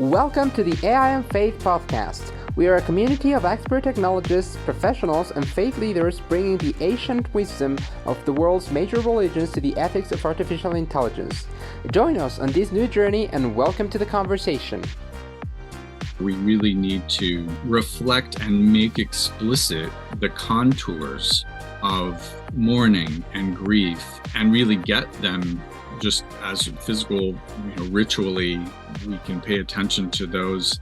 Welcome to the AI and Faith podcast. We are a community of expert technologists, professionals, and faith leaders bringing the ancient wisdom of the world's major religions to the ethics of artificial intelligence. Join us on this new journey and welcome to the conversation. We really need to reflect and make explicit the contours of mourning and grief and really get them just as physical, ritually. We can pay attention to those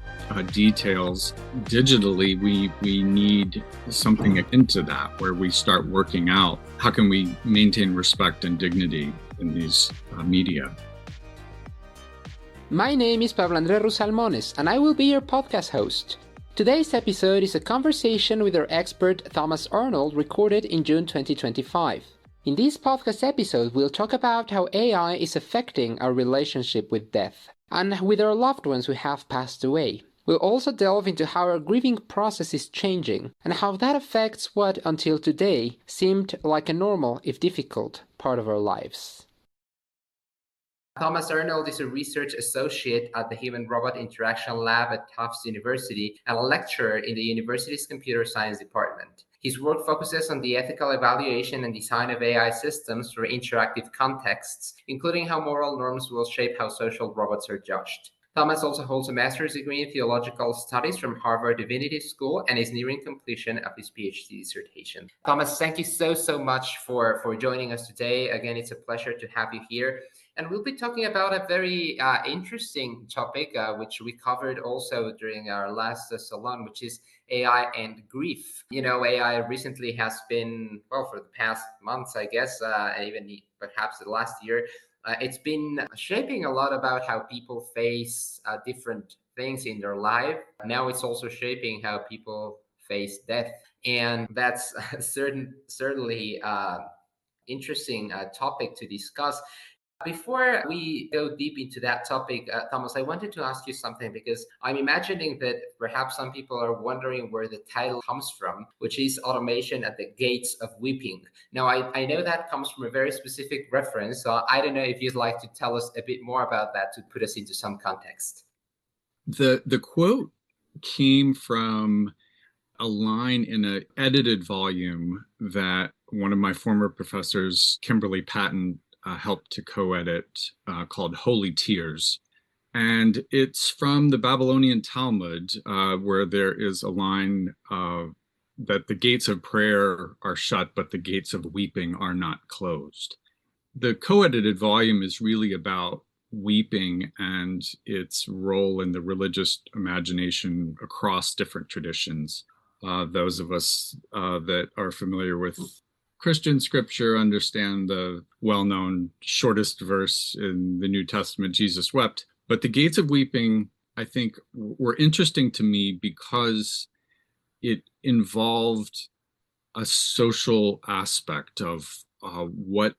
details. Digitally, we need something akin to that, where we start working out how can we maintain respect and dignity in these media. My name is Pablo Salmones, and I will be your podcast host. Today's episode is a conversation with our expert Thomas Arnold recorded in June 2025. In this podcast episode, we'll talk about how AI is affecting our relationship with death and with our loved ones who have passed away. We'll also delve into how our grieving process is changing and how that affects what, until today, seemed like a normal, if difficult, part of our lives. Thomas Arnold is a research associate at the Human-Robot Interaction Lab at Tufts University and a lecturer in the university's computer science department. His work focuses on the ethical evaluation and design of AI systems for interactive contexts, including how moral norms will shape how social robots are judged. Thomas also holds a master's degree in theological studies from Harvard Divinity School and is nearing completion of his PhD dissertation. Thomas, thank you so much for joining us today. Again, it's a pleasure to have you here. And we'll be talking about a very interesting topic, which we covered also during our last salon, which is AI and grief. AI recently has been, for the past months, I guess, and even perhaps the last year, it's been shaping a lot about how people face different things in their life. Now it's also shaping how people face death. And that's certainly interesting topic to discuss. Before we go deep into that topic, Thomas, I wanted to ask you something because I'm imagining that perhaps some people are wondering where the title comes from, which is Automation at the Gates of Weeping. Now, I know that comes from a very specific reference, so I don't know if you'd like to tell us a bit more about that to put us into some context. The quote came from a line in an edited volume that one of my former professors, Kimberly Patton, helped to co-edit, called Holy Tears. And it's from the Babylonian Talmud, where there is a line that the gates of prayer are shut, but the gates of weeping are not closed. The co-edited volume is really about weeping and its role in the religious imagination across different traditions. Those of us that are familiar with Christian scripture understand the well-known shortest verse in the New Testament, Jesus wept. But the gates of weeping, I think, were interesting to me because it involved a social aspect of what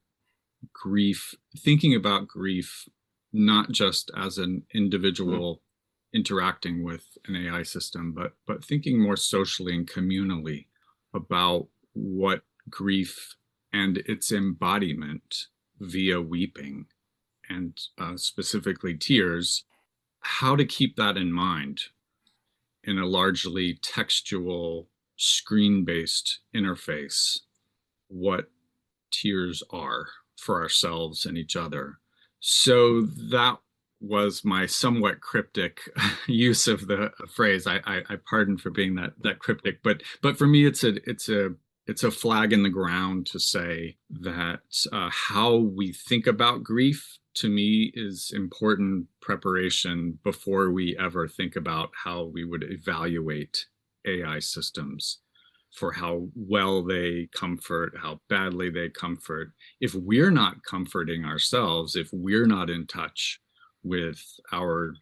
grief, thinking about grief, not just as an individual interacting with an AI system, but thinking more socially and communally about what grief and its embodiment via weeping and specifically tears, how to keep that in mind in a largely textual, screen-based interface, what tears are for ourselves and each other. So that was my somewhat cryptic use of the phrase. I pardon for being that cryptic, but for me it's a flag in the ground to say that how we think about grief, to me, is important preparation before we ever think about how we would evaluate AI systems for how well they comfort, how badly they comfort. If we're not comforting ourselves, if we're not in touch with our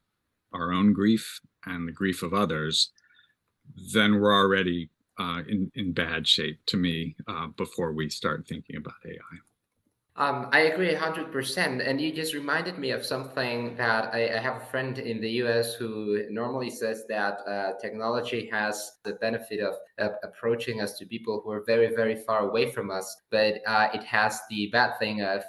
own grief and the grief of others, then we're already in bad shape, to me, before we start thinking about AI. I agree 100%. And you just reminded me of something that I have a friend in the US who normally says that technology has the benefit of approaching us to people who are very, very far away from us, but it has the bad thing of,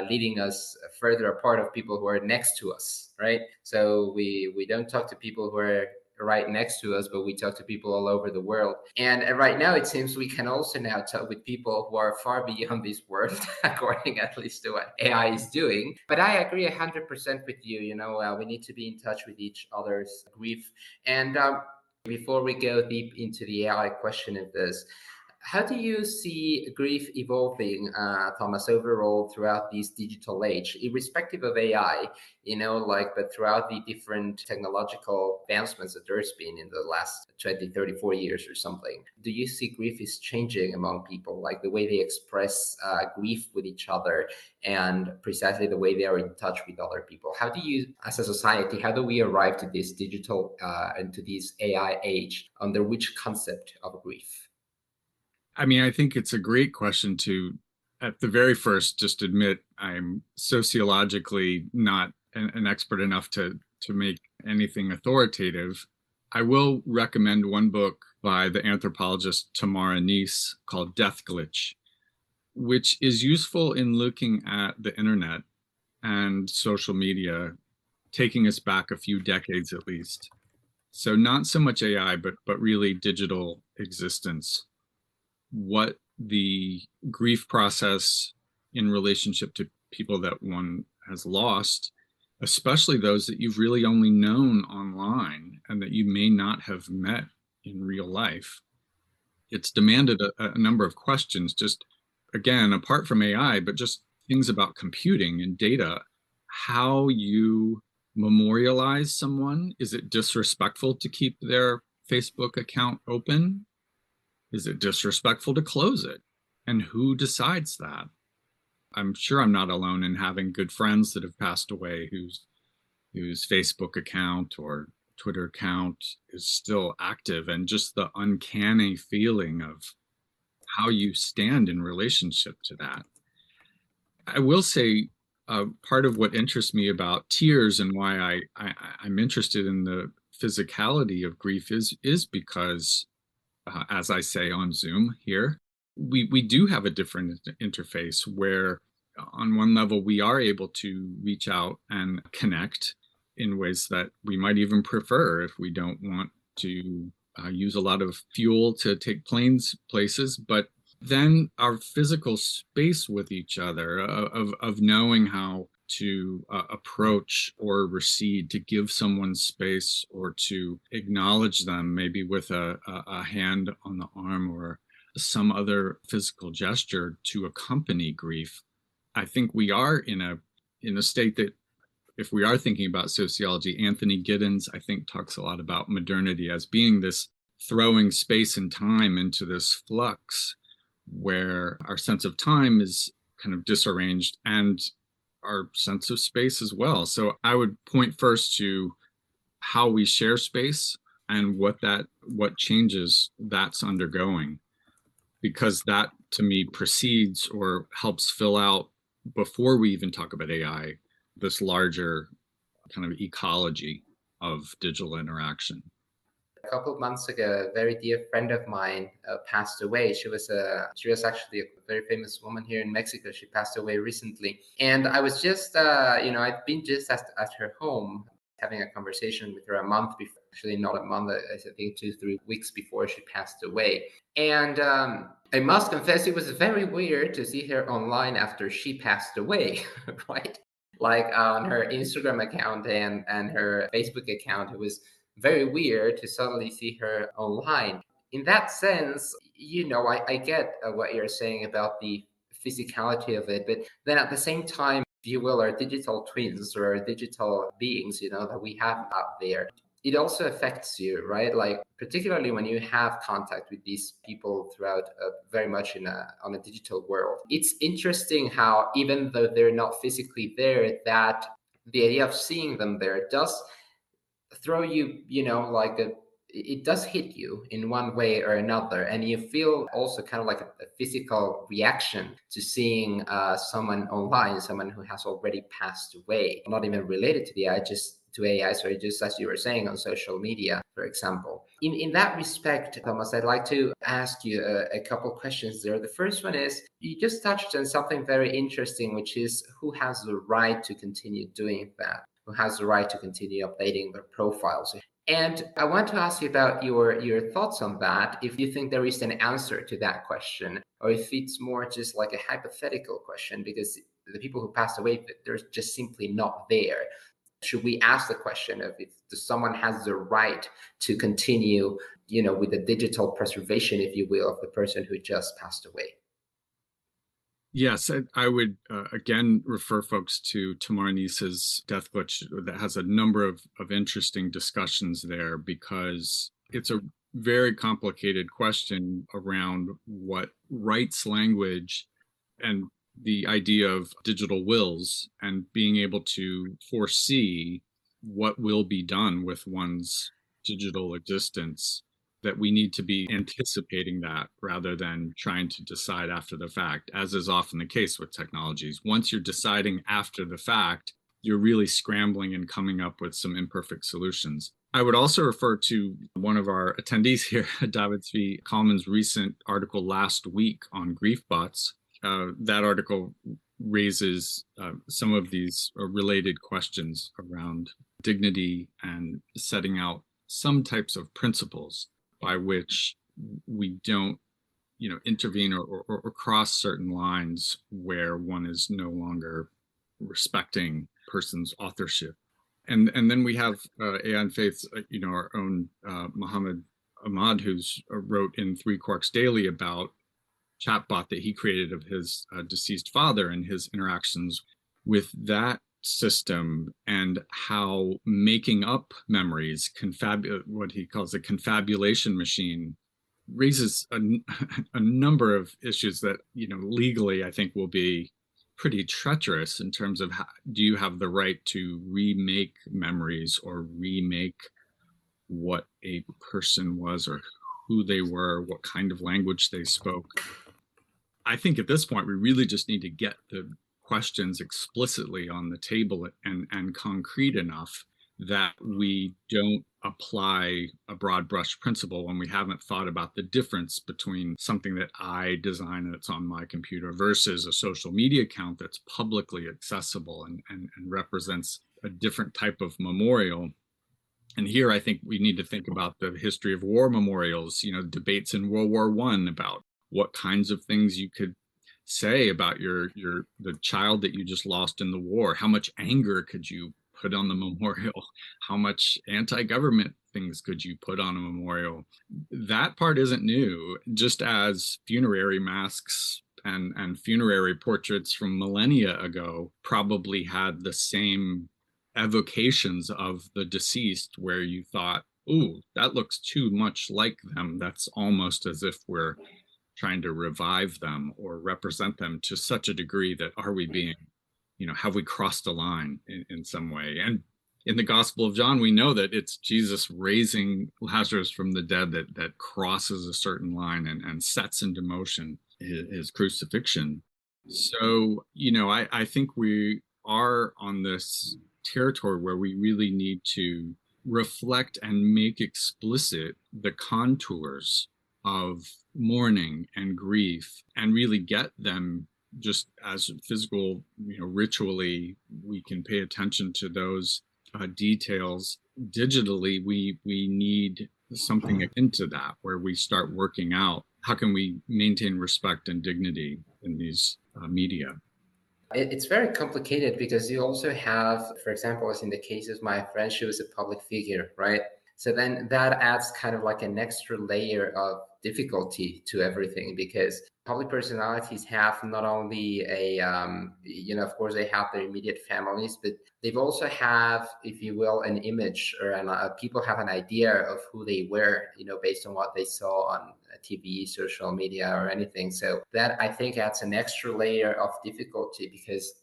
leading us further apart of people who are next to us, right? So we don't talk to people who are right next to us, but we talk to people all over the world. And right now, it seems we can also now talk with people who are far beyond this world, according at least to what AI is doing. But I agree 100% with you. We need to be in touch with each other's grief. And before we go deep into the AI question of this, how do you see grief evolving, Thomas, overall throughout this digital age, irrespective of AI, but throughout the different technological advancements that there's been in the last 20, 30, 40 years or something? Do you see grief is changing among people, like the way they express grief with each other and precisely the way they are in touch with other people? How do you, as a society, how do we arrive to this digital and to this AI age under which concept of grief? I mean, I think it's a great question to, at the very first, just admit I'm sociologically not an expert enough to make anything authoritative. I will recommend one book by the anthropologist Tamara Neese called Death Glitch, which is useful in looking at the internet and social media, taking us back a few decades at least. So not so much AI, but really digital existence, what the grief process in relationship to people that one has lost, especially those that you've really only known online and that you may not have met in real life. It's demanded a number of questions, just again, apart from AI, but just things about computing and data, how you memorialize someone. Is it disrespectful to keep their Facebook account open? Is it disrespectful to close it? And who decides that? I'm sure I'm not alone in having good friends that have passed away whose Facebook account or Twitter account is still active, and just the uncanny feeling of how you stand in relationship to that. I will say part of what interests me about tears and why I'm interested in the physicality of grief is because as I say on Zoom here, we do have a different interface where on one level we are able to reach out and connect in ways that we might even prefer if we don't want to use a lot of fuel to take planes places. But then our physical space with each other of knowing how to approach or recede, to give someone space or to acknowledge them, maybe with a hand on the arm or some other physical gesture to accompany grief. I think we are in a state that, if we are thinking about sociology, Anthony Giddens, I think, talks a lot about modernity as being this throwing space and time into this flux where our sense of time is kind of disarranged and our sense of space as well. So I would point first to how we share space and what changes that's undergoing, because that to me precedes or helps fill out, before we even talk about AI, this larger kind of ecology of digital interaction. A couple of months ago, a very dear friend of mine passed away. She was actually a very famous woman here in Mexico. She passed away recently, and I was just I'd been just at her home having a conversation with her a month before. Actually, not a month. I think 2-3 weeks before she passed away. And I must confess, it was very weird to see her online after she passed away, right? Like on her Instagram account and her Facebook account, it was very weird to suddenly see her online. In that sense, I get what you're saying about the physicality of it, but then at the same time, if you will, our digital twins or our digital beings, that we have out there, it also affects you, right? Like particularly when you have contact with these people throughout very much on a digital world. It's interesting how even though they're not physically there, that the idea of seeing them there does throw you, it does hit you in one way or another, and you feel also kind of like a physical reaction to seeing someone online, someone who has already passed away, not even related to the AI, just to AI, sorry, just as you were saying on social media, for example. In that respect, Thomas, I'd like to ask you a couple questions there. The first one is, you just touched on something very interesting, which is who has the right to continue doing that? Who has the right to continue updating their profiles? And I want to ask you about your thoughts on that, if you think there is an answer to that question, or if it's more just like a hypothetical question, because the people who passed away, they're just simply not there. Should we ask the question of if someone has the right to continue, with the digital preservation, if you will, of the person who just passed away? Yes, I would again refer folks to Tamar Nice's Death Glitch that has a number of interesting discussions there, because it's a very complicated question around what rights language and the idea of digital wills and being able to foresee what will be done with one's digital existence, that we need to be anticipating that rather than trying to decide after the fact, as is often the case with technologies. Once you're deciding after the fact, you're really scrambling and coming up with some imperfect solutions. I would also refer to one of our attendees here, David V. Kalman's recent article last week on grief bots. That article raises some of these related questions around dignity and setting out some types of principles by which we don't, intervene or cross certain lines where one is no longer respecting person's authorship. And then we have AI and Faith, our own Muhammad Ahmad, who's wrote in Three Quarks Daily about chatbot that he created of his deceased father and his interactions with that system, and how making up memories, what he calls a confabulation machine, raises a number of issues that, legally I think will be pretty treacherous in terms of do you have the right to remake memories or remake what a person was or who they were, what kind of language they spoke. I think at this point, we really just need to get the questions explicitly on the table and concrete enough that we don't apply a broad brush principle when we haven't thought about the difference between something that I design that's on my computer versus a social media account that's publicly accessible and represents a different type of memorial. And here I think we need to think about the history of war memorials, debates in World War I about what kinds of things you could say about the child that you just lost in the war. How much anger could you put on the memorial? How much anti-government things could you put on a memorial? That part isn't new, just as funerary masks and funerary portraits from millennia ago probably had the same evocations of the deceased where you thought, ooh, that looks too much like them. That's almost as if we're trying to revive them or represent them to such a degree that are we being, have we crossed a line in some way? And in the Gospel of John, we know that it's Jesus raising Lazarus from the dead that crosses a certain line and sets into motion his crucifixion. So, I think we are on this territory where we really need to reflect and make explicit the contours of mourning and grief and really get them just as physical, ritually. We can pay attention to those details. Digitally, we need something into that where we start working out how can we maintain respect and dignity in these media. It's very complicated because you also have, for example, as in the case of my friend, she was a public figure, right? So then that adds kind of like an extra layer of difficulty to everything, because public personalities have not only of course they have their immediate families, but they've also have, if you will, an image, or people have an idea of who they were, based on what they saw on TV, social media, or anything. So that, I think, adds an extra layer of difficulty, because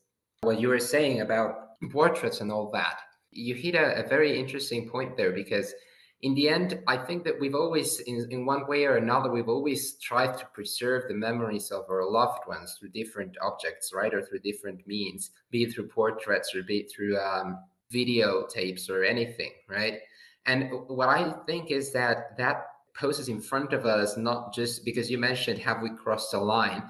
what you were saying about portraits and all that, you hit a very interesting point there, because in the end, I think that we've always, in one way or another, we've always tried to preserve the memories of our loved ones through different objects, right? Or through different means, be it through portraits or be it through videotapes or anything, right? And what I think is that that poses in front of us, not just because you mentioned, have we crossed a line?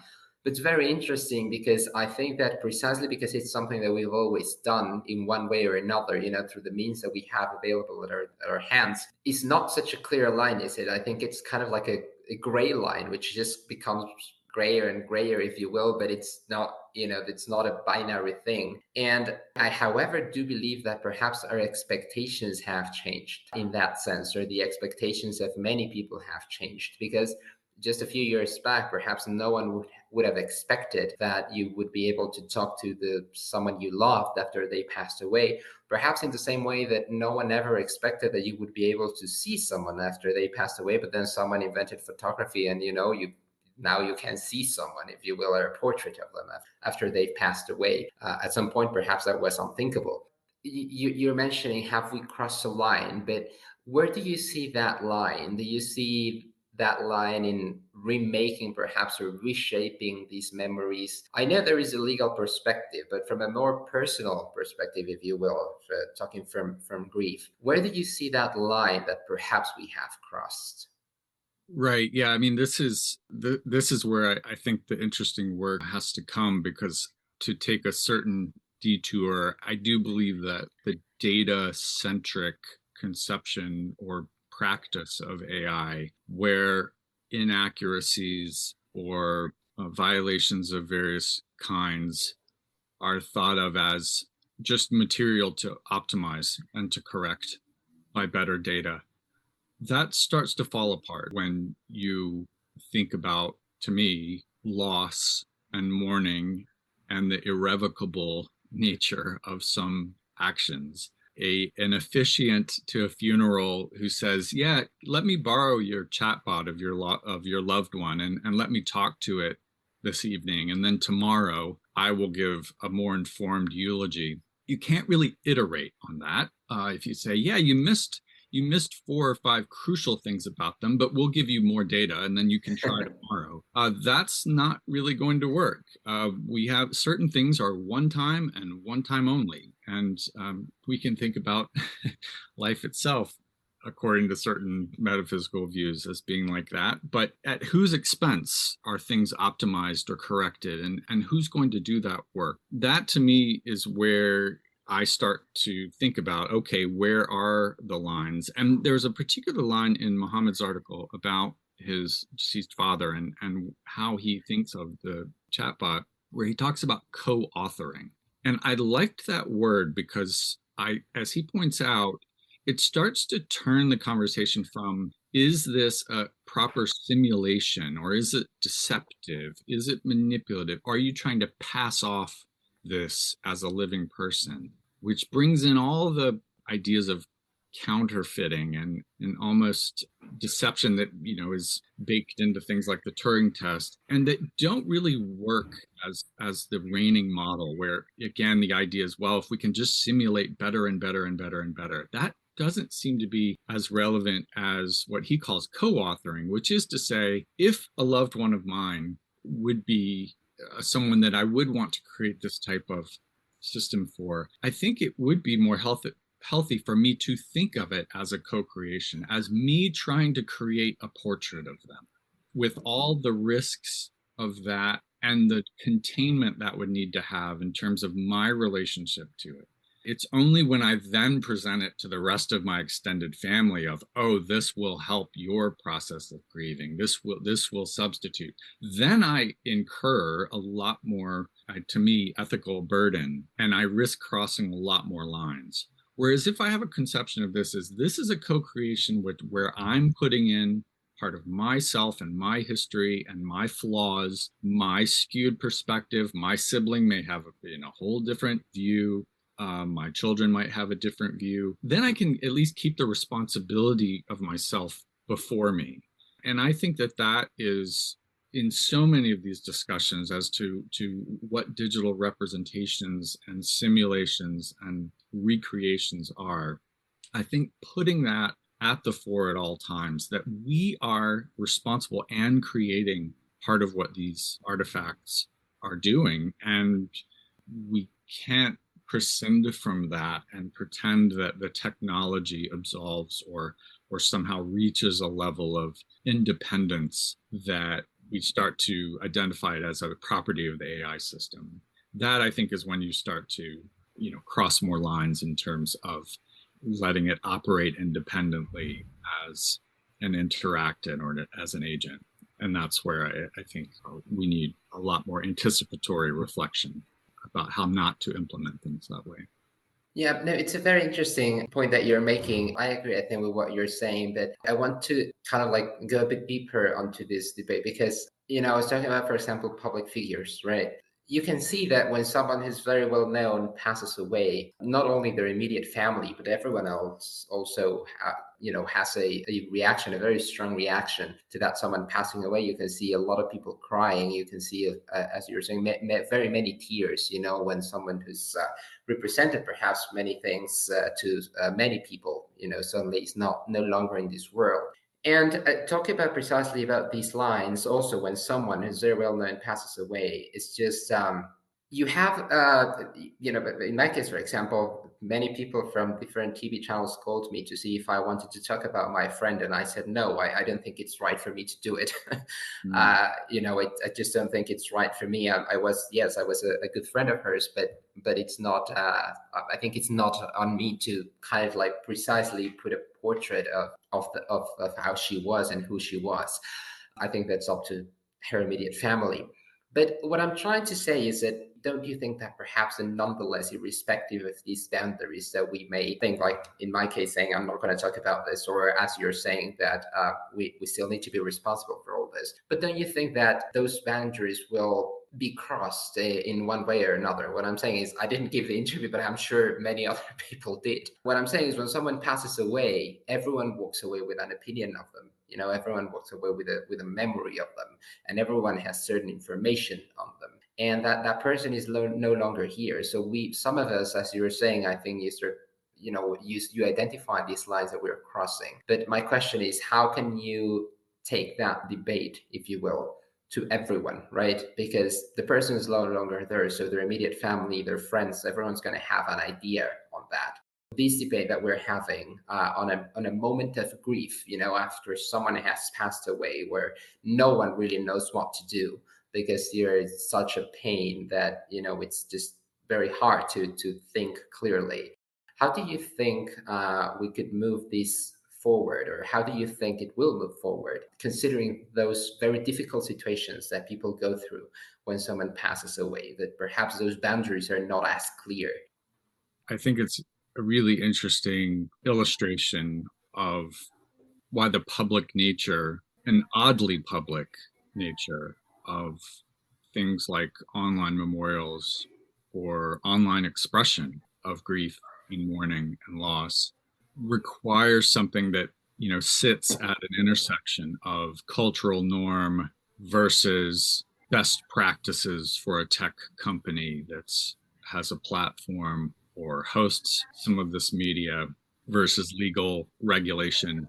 But it's very interesting because I think that precisely because it's something that we've always done in one way or another, through the means that we have available at our hands, it's not such a clear line, is it? I think it's kind of like a gray line, which just becomes grayer and grayer, if you will, but it's not, it's not a binary thing. And I, however, do believe that perhaps our expectations have changed in that sense, or the expectations of many people have changed, because just a few years back, perhaps no one would have expected that you would be able to talk to someone you loved after they passed away. Perhaps in the same way that no one ever expected that you would be able to see someone after they passed away, but then someone invented photography, and now you can see someone, if you will, or a portrait of them after they've passed away. At some point, perhaps that was unthinkable. You're mentioning, have we crossed a line? But where do you see that line? Do you see that line in remaking, perhaps, or reshaping these memories? I know there is a legal perspective, but from a more personal perspective, if you will, talking from grief, where do you see that line that perhaps we have crossed? Right. Yeah. I mean, this is where I think the interesting work has to come, because to take a certain detour, I do believe that the data-centric conception or practice of AI, where inaccuracies or violations of various kinds are thought of as just material to optimize and to correct by better data, that starts to fall apart when you think about, to me, loss and mourning and the irrevocable nature of some actions. An officiant to a funeral who says, "Yeah, let me borrow your chatbot of your loved one, and let me talk to it this evening, and then tomorrow I will give a more informed eulogy." You can't really iterate on that. If you say, "Yeah, you missed 4 or 5 crucial things about them, but we'll give you more data and then you can try tomorrow." That's not really going to work. We have certain things are one time and one time only. And we can think about life itself, according to certain metaphysical views, as being like that. But at whose expense are things optimized or corrected? And who's going to do that work? That, to me, is where I start to think about, okay, where are the lines? And there's a particular line in Muhammad's article about his deceased father and how he thinks of the chatbot, where he talks about co-authoring. And I liked that word because as he points out, it starts to turn the conversation from, is this a proper simulation, or is it deceptive? Is it manipulative? Are you trying to pass off this as a living person? Which brings in all the ideas of counterfeiting and almost deception that is baked into things like the Turing test, and that don't really work as the reigning model, where again the idea is, well, if we can just simulate better and better and better and better, that doesn't seem to be as relevant as what he calls co-authoring, which is to say, if a loved one of mine would be someone that I would want to create this type of system for, I think it would be more healthy for me to think of it as a co-creation, as me trying to create a portrait of them, with all the risks of that and the containment that would need to have in terms of my relationship to it. It's only when I then present it to the rest of my extended family of, oh, this will help your process of grieving, this will substitute, then I incur a lot more, to me, ethical burden, and I risk crossing a lot more lines. Whereas if I have a conception of this is a co-creation where I'm putting in part of myself and my history and my flaws, my skewed perspective, my sibling may have a whole different view, my children might have a different view, then I can at least keep the responsibility of myself before me. And I think that is in so many of these discussions as to what digital representations and simulations and recreations are. I think putting that at the fore at all times, that we are responsible and creating part of what these artifacts are doing. And we can't prescind from that and pretend that the technology absolves or somehow reaches a level of independence that we start to identify it as a property of the AI system. That, I think, is when you start to, cross more lines in terms of letting it operate independently as an interactant or as an agent. And that's where I think we need a lot more anticipatory reflection about how not to implement things that way. Yeah, no, it's a very interesting point that you're making. I agree, I think, with what you're saying, but I want to kind of like go a bit deeper onto this debate because, I was talking about, for example, public figures, right? You can see that when someone who's very well known passes away, not only their immediate family, but everyone else also, has a reaction, a very strong reaction to that someone passing away. You can see a lot of people crying. You can see, as you're saying, very many tears, when someone who's represented perhaps many things to many people, suddenly is no longer in this world. And talking about precisely about these lines, also when someone who's very well known passes away, it's just you have, in my case, for example, many people from different TV channels called me to see if I wanted to talk about my friend, and I said no, I don't think it's right for me to do it. Mm. I just don't think it's right for me. I was a good friend of hers, but it's not. I think it's not on me to kind of like precisely put a portrait of how she was and who she was. I think that's up to her immediate family. But what I'm trying to say is that don't you think that perhaps, and nonetheless, irrespective of these boundaries that we may think, like in my case, saying I'm not going to talk about this, or as you're saying that we still need to be responsible for all this, but don't you think that those boundaries will be crossed in one way or another? What I'm saying is, I didn't give the interview, but I'm sure many other people did. What I'm saying is, when someone passes away, everyone walks away with an opinion of them. Everyone walks away with a memory of them, and everyone has certain information on them, and that person is no longer here. So some of us, as you were saying, I think you identify these lines that we're crossing. But my question is, how can you take that debate, if you will, to everyone, right? Because the person is no longer there, so their immediate family, their friends, everyone's going to have an idea on that. This debate that we're having on a moment of grief, after someone has passed away, where no one really knows what to do because you're in such a pain that it's just very hard to think clearly. How do you think we could move this forward, or how do you think it will move forward, considering those very difficult situations that people go through when someone passes away, that perhaps those boundaries are not as clear? I think it's a really interesting illustration of why the public nature, an oddly public nature of things like online memorials or online expression of grief and mourning and loss requires something that sits at an intersection of cultural norm versus best practices for a tech company that's has a platform or hosts some of this media versus legal regulation,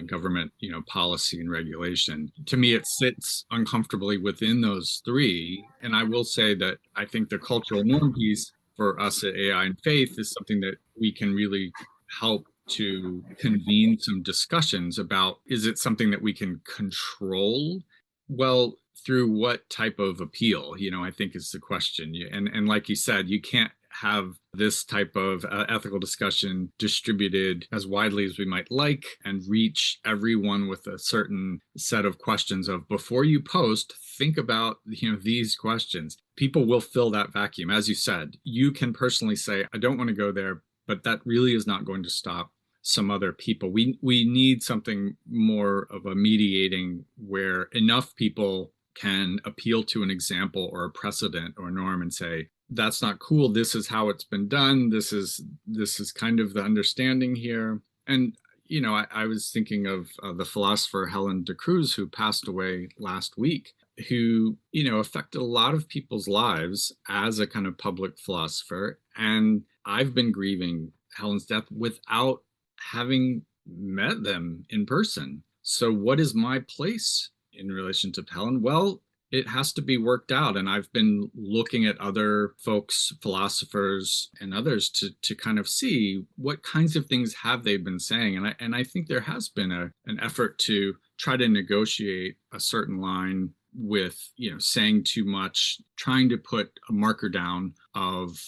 government, policy and regulation. To me, it sits uncomfortably within those three. And I will say that I think the cultural norm piece for us at AI and Faith is something that we can really help to convene some discussions about. Is it something that we can control? Well, through what type of appeal, I think is the question. And like you said, you can't have this type of ethical discussion distributed as widely as we might like and reach everyone with a certain set of questions of, before you post, think about these questions. People will fill that vacuum. As you said, you can personally say, I don't want to go there, but that really is not going to stop some other people. We need something more of a mediating, where enough people can appeal to an example or a precedent or norm and say, that's not cool. This is how it's been done. This is kind of the understanding here. And I was thinking of the philosopher Helen de Cruz, who passed away last week, who affected a lot of people's lives as a kind of public philosopher. And I've been grieving Helen's death without having met them in person. So what is my place in relation to Helen? Well, it has to be worked out. And I've been looking at other folks, philosophers and others to kind of see what kinds of things have they been saying. And I think there has been an effort to try to negotiate a certain line with, saying too much, trying to put a marker down of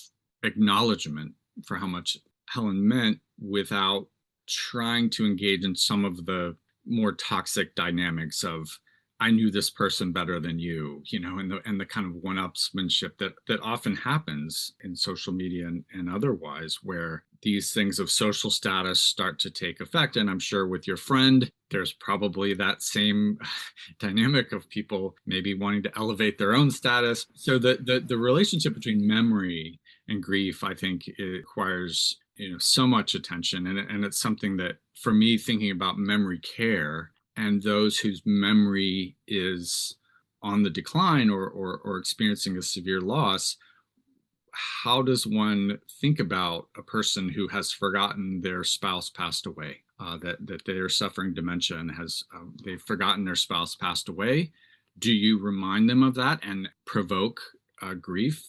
acknowledgement for how much Helen meant without trying to engage in some of the more toxic dynamics of I knew this person better than you, and the kind of one-upsmanship that often happens in social media and otherwise, where these things of social status start to take effect. And I'm sure with your friend, there's probably that same dynamic of people maybe wanting to elevate their own status. So the relationship between memory and grief, I think, it requires so much attention, and it's something that, for me, thinking about memory care and those whose memory is on the decline or experiencing a severe loss, how does one think about a person who has forgotten their spouse passed away, that they are suffering dementia and they've forgotten their spouse passed away? Do you remind them of that and provoke grief?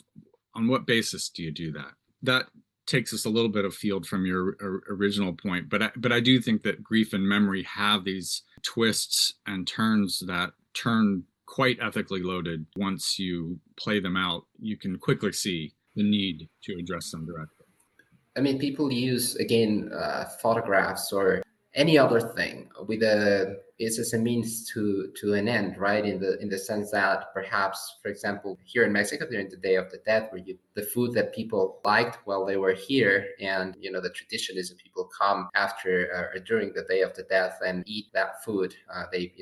On what basis do you do that? That takes us a little bit afield from your original point, but I do think that grief and memory have these twists and turns that turn quite ethically loaded. Once you play them out, you can quickly see the need to address them directly. I mean, people use, again, photographs or any other thing with it's as a means to an end, right? In the sense that perhaps, for example, here in Mexico during the Day of the Dead, where the food that people liked while they were here, and the tradition is that people come after or during the Day of the Death and eat that food. They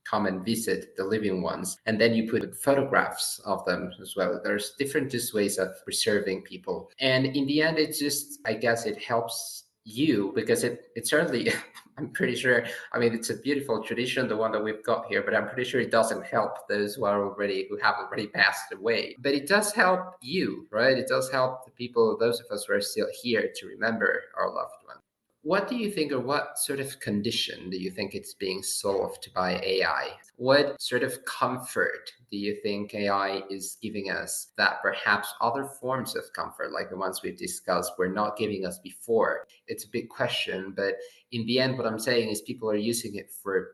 come and visit the living ones, and then you put photographs of them as well. There's different just ways of preserving people, and in the end, it's just, I guess, it helps you because it certainly I'm pretty sure, I mean, it's a beautiful tradition, the one that we've got here, but I'm pretty sure it doesn't help those who have already passed away. But it does help you, right? It does help the people, those of us who are still here, to remember our loved ones. What do you think, or what sort of condition do you think it's being solved by AI? What sort of comfort do you think AI is giving us that perhaps other forms of comfort, like the ones we've discussed, were not giving us before? It's a big question, but in the end, what I'm saying is people are using it for,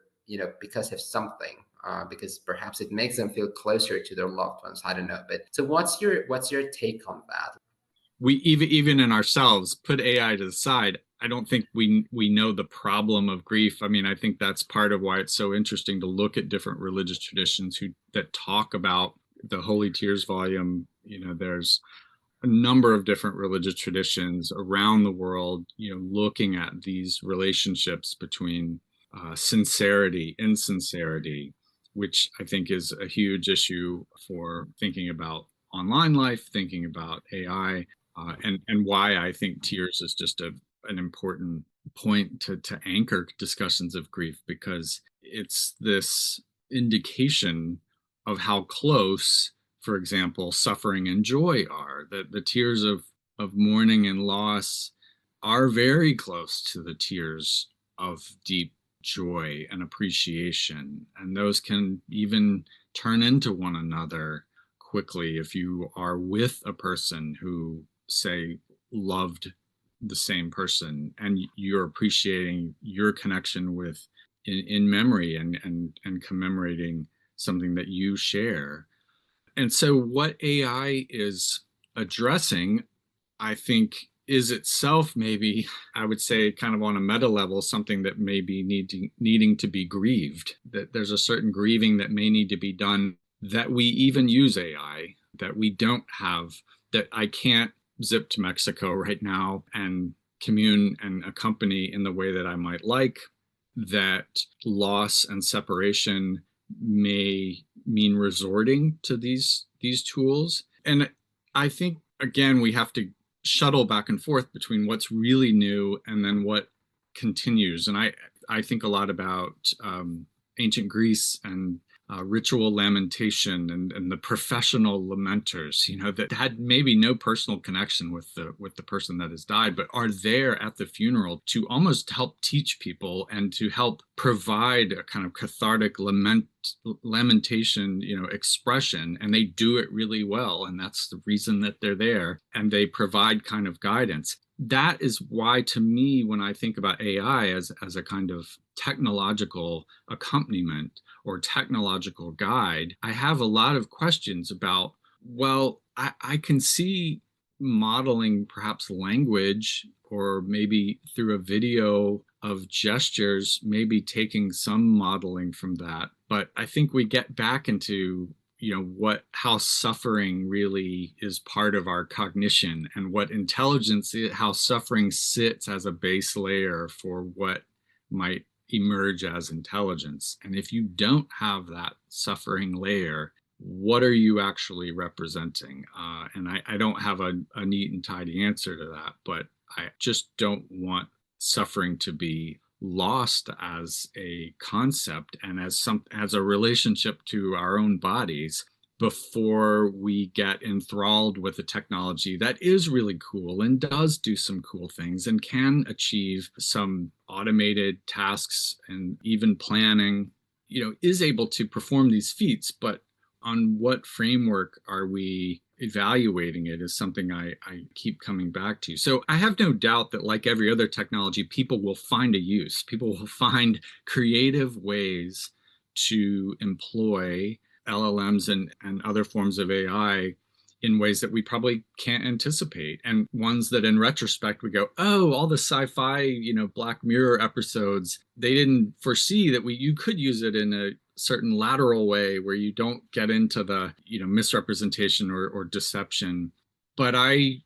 because of something. Because perhaps it makes them feel closer to their loved ones. I don't know, but so what's your take on that? We even in ourselves put AI to the side. I don't think we know the problem of grief. I mean, I think that's part of why it's so interesting to look at different religious traditions that talk about the Holy Tears volume. There's a number of different religious traditions around the world, looking at these relationships between sincerity, insincerity, which I think is a huge issue for thinking about online life, thinking about AI, and why I think tears is just an important point to anchor discussions of grief, because it's this indication of how close, for example, suffering and joy are. That the tears of mourning and loss are very close to the tears of deep joy and appreciation, and those can even turn into one another quickly if you are with a person who, say, loved the same person, and you're appreciating your connection with in memory and commemorating something that you share. And so what AI is addressing, I think, is itself, maybe, I would say, kind of on a meta level, something that may be needing to be grieved, that there's a certain grieving that may need to be done, that we even use AI, that we don't have, that I can't zip to Mexico right now and commune and accompany in the way that I might like, that loss and separation may mean resorting to these tools. And I think, again, we have to shuttle back and forth between what's really new and then what continues. And I think a lot about ancient Greece and ritual lamentation and the professional lamenters, that had maybe no personal connection with the person that has died, but are there at the funeral to almost help teach people and to help provide a kind of cathartic lamentation, expression, and they do it really well, and that's the reason that they're there, and they provide kind of guidance. That is why, to me, when I think about AI as a kind of technological accompaniment or technological guide, I have a lot of questions about, well, I can see modeling perhaps language, or maybe through a video of gestures, maybe taking some modeling from that. But I think we get back into how suffering really is part of our cognition, and what intelligence is, how suffering sits as a base layer for what might emerge as intelligence. And if you don't have that suffering layer, what are you actually representing? And I don't have a neat and tidy answer to that, but I just don't want suffering to be lost as a concept and as a relationship to our own bodies before we get enthralled with a technology that is really cool and does do some cool things and can achieve some automated tasks and even planning, is able to perform these feats. But on what framework are we evaluating it is something I keep coming back to. So I have no doubt that, like every other technology, people will find a use. People will find creative ways to employ LLMs and other forms of AI in ways that we probably can't anticipate, and ones that in retrospect we go, oh, all the sci-fi, Black Mirror episodes, they didn't foresee that you could use it in a certain lateral way where you don't get into the misrepresentation or deception. But I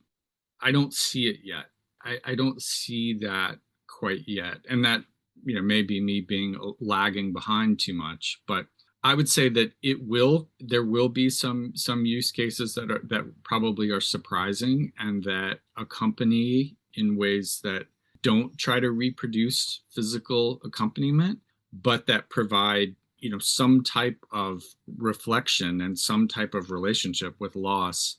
don't see it yet. I don't see that quite yet, and that may be me being lagging behind too much. But I would say that there will be some use cases that probably are surprising and that accompany in ways that don't try to reproduce physical accompaniment, but that provide some type of reflection and some type of relationship with loss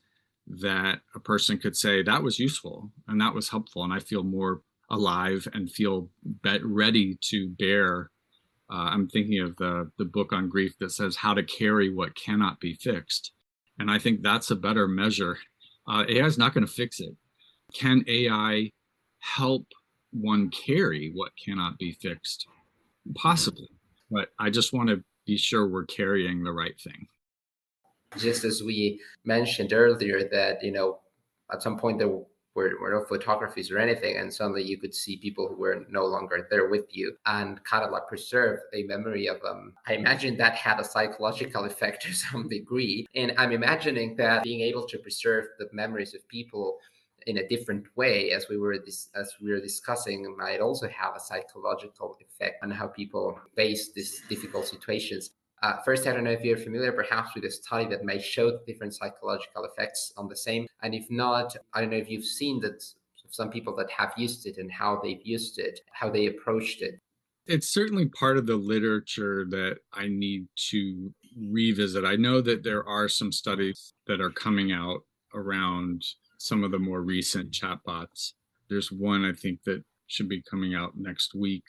that a person could say, that was useful and that was helpful, and I feel more alive and feel ready to bear. I'm thinking of the book on grief that says how to carry what cannot be fixed. And I think that's a better measure. AI is not going to fix it. Can AI help one carry what cannot be fixed? Possibly. But I just want to be sure we're carrying the right thing. Just as we mentioned earlier that, at some point there were no photographies or anything, and suddenly you could see people who were no longer there with you and kind of like preserve a memory of them. I imagine that had a psychological effect to some degree. And I'm imagining that being able to preserve the memories of people in a different way, as we were discussing, might also have a psychological effect on how people face these difficult situations. First, I don't know if you're familiar perhaps with a study that may show different psychological effects on the same. And if not, I don't know if you've seen that some people that have used it and how they've used it, how they approached it. It's certainly part of the literature that I need to revisit. I know that there are some studies that are coming out around some of the more recent chatbots. There's one I think that should be coming out next week,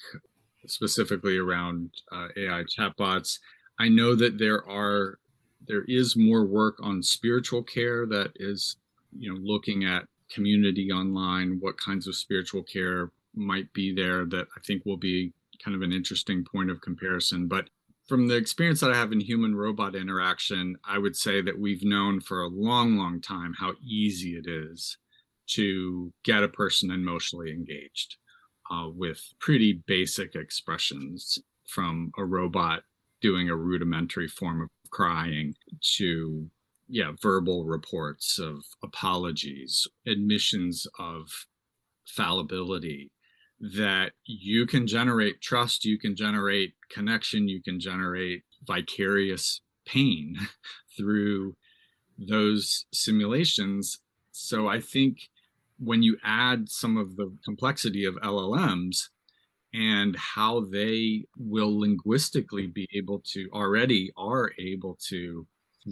specifically around AI chatbots. I know that there is more work on spiritual care that is, looking at community online, what kinds of spiritual care might be there, that I think will be kind of an interesting point of comparison. But from the experience that I have in human-robot interaction, I would say that we've known for a long, long time how easy it is to get a person emotionally engaged with pretty basic expressions, from a robot doing a rudimentary form of crying to verbal reports of apologies, admissions of fallibility, that you can generate trust, you can generate connection, you can generate vicarious pain through those simulations. So I think when you add some of the complexity of LLMs and how they will linguistically be able to, already are able to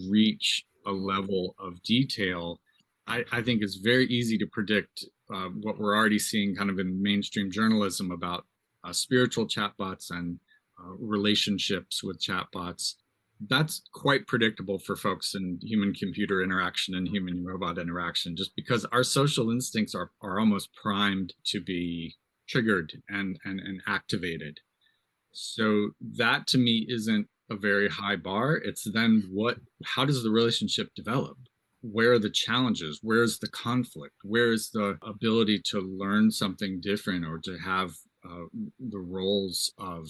reach a level of detail. I think it's very easy to predict what we're already seeing kind of in mainstream journalism about spiritual chatbots and relationships with chatbots. That's quite predictable for folks in human computer interaction and human robot interaction, just because our social instincts are almost primed to be triggered and activated. So that to me isn't a very high bar. It's then how does the relationship develop? Where are the challenges? Where's the conflict? Where's the ability to learn something different, or to have the roles of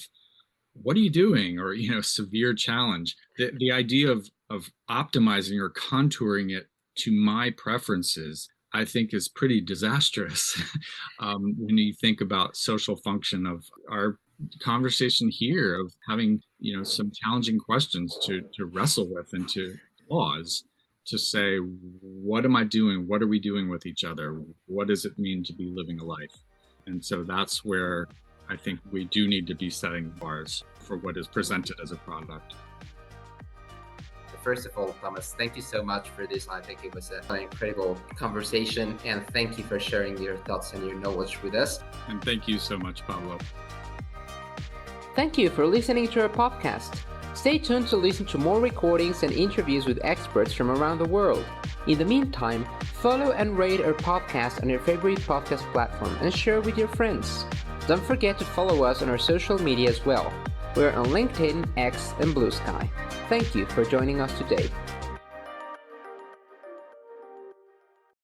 what are you doing, or severe challenge? The idea of optimizing or contouring it to my preferences, I think, is pretty disastrous when you think about social function of our conversation here, of having some challenging questions to wrestle with and to pause, to say, what am I doing? What are we doing with each other? What does it mean to be living a life? And so that's where I think we do need to be setting bars for what is presented as a product. First of all, Thomas, thank you so much for this. I think it was an incredible conversation, and thank you for sharing your thoughts and your knowledge with us. And thank you so much, Pablo. Thank you for listening to our podcast. Stay tuned to listen to more recordings and interviews with experts from around the world. In the meantime, follow and rate our podcast on your favorite podcast platform and share with your friends. Don't forget to follow us on our social media as well. We're on LinkedIn, X, and Blue Sky. Thank you for joining us today.